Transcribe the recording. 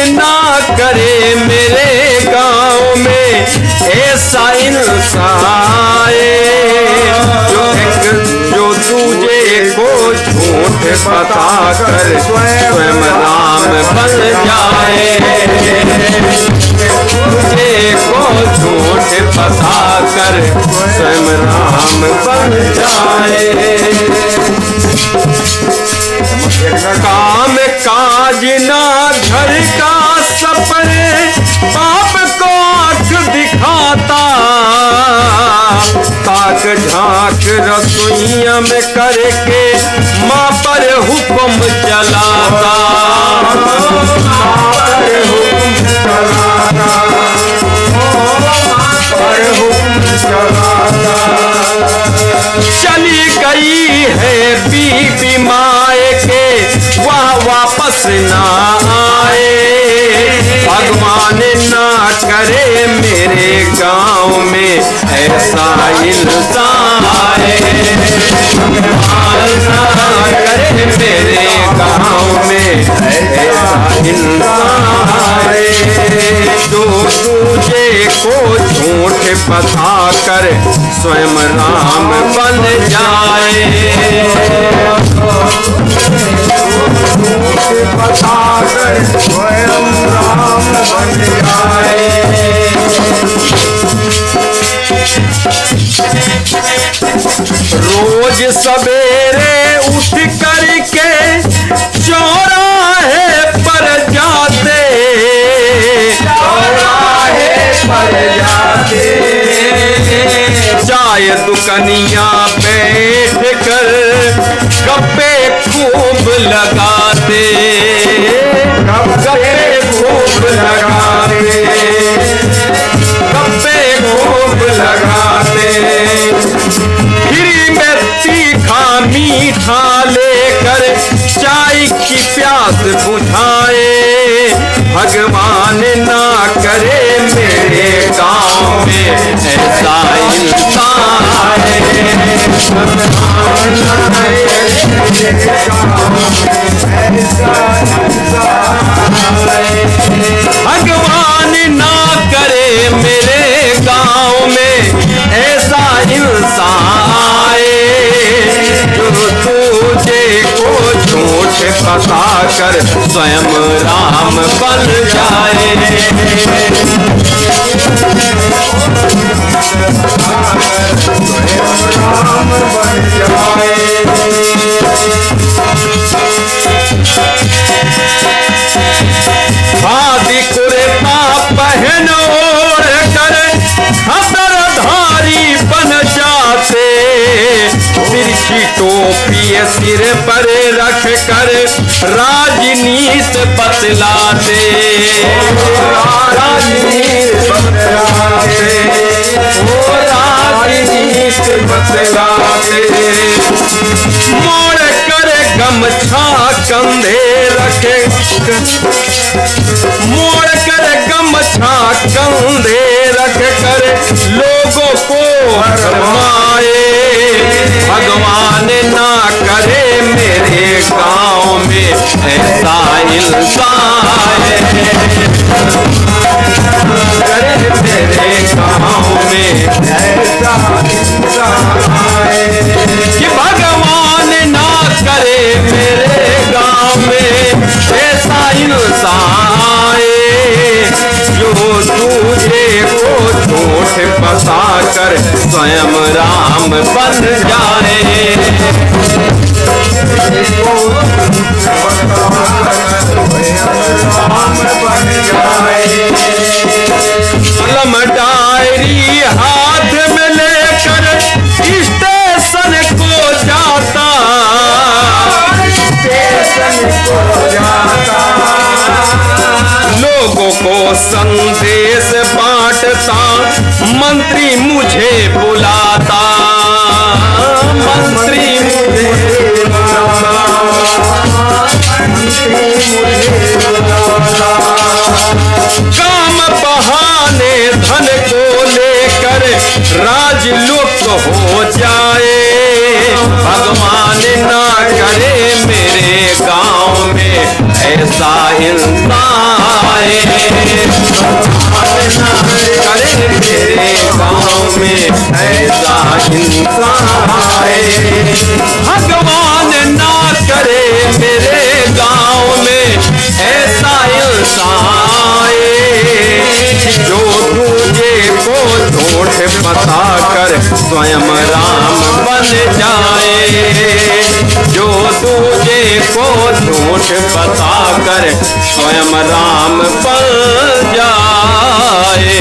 ना करे मेरे गांव में ऐसा इंसान आए जो दूजे को झूठ बता कर स्वयं राम बन जाए। दूजे को झूठ बता कर स्वयं राम बन जाए। काम काज ना घर का सपने बाप को आंख दिखाता, ताक झांक रसोइया में करके माँ पर हुक्म चलाता। चली गई है बीबी माए के वह वापस ना आए। भगवान ना करे मेरे गांव में ऐसा इंसान आए। भगवान ना करे मेरे गांव में ऐसा इंसान आए जो दूजे को झूठ बता कर स्वयं राम बन जाए। बता कर स्वयं राम बन जाए। रोज सवेरे उठ करके चौराहे पर जाते, चौराहे पर जाते चाय दुकनिया बैठ कर गप्पे खूब लगाते, गप्पे खूब लगाते, गप्पे खूब लगाते। खीरी में तीखा मीठा लेकर चाय की प्यास बुझाए। भगवान ना करे मेरे गांव में ऐसा इंसान आए। भगवान ना करे मेरे गांव में ऐसा इंसान आए जो तुझे को झूठ बता कर स्वयं राम बन जाए। राम बन जाए। खादी कुर्ता पहन ओढ़ कर खबरधारी बन जाते, तिरछी टोपी सिर पर रख कर राजनीति बतलाते, राजनीति बतलाते, राजनीति बतलाते। मोड़ कर गमछा कंधे रखे, मोड़ कर गमछा कंधे रख कर लोगों को फरमाए। भगवान ना करे मेरे गांव में ऐसा इंसान आए। करे मेरे गांव में ऐसा इंसान आए कि भगवान ना करे मेरे गांव में ऐसा इंसान आए जो तुझे को झूठ बता कर स्वयं राम बन जाए। कलम डायरी हाथ में लेकर स्टेशन को जाता, स्टेशन को जाता। लोगों को संदेश बांटता, मंत्री मुझे बुलाता, मंत्री मुझे बुलाता, मंत्री मुझे बुलाता। काम बहाने धन को लेकर राजलुप्त हो जाए। भगवान ना करे मेरे गांव में ऐसा इंसान करे मेरे गाँव में ऐसा इंसान भगवान ना करे मेरे गाँव में ऐसा इंसान जो दूजे को झूठ बता कर स्वयं राम बन जाए जो दूजे को झूठ बता कर स्वयं राम बन जाए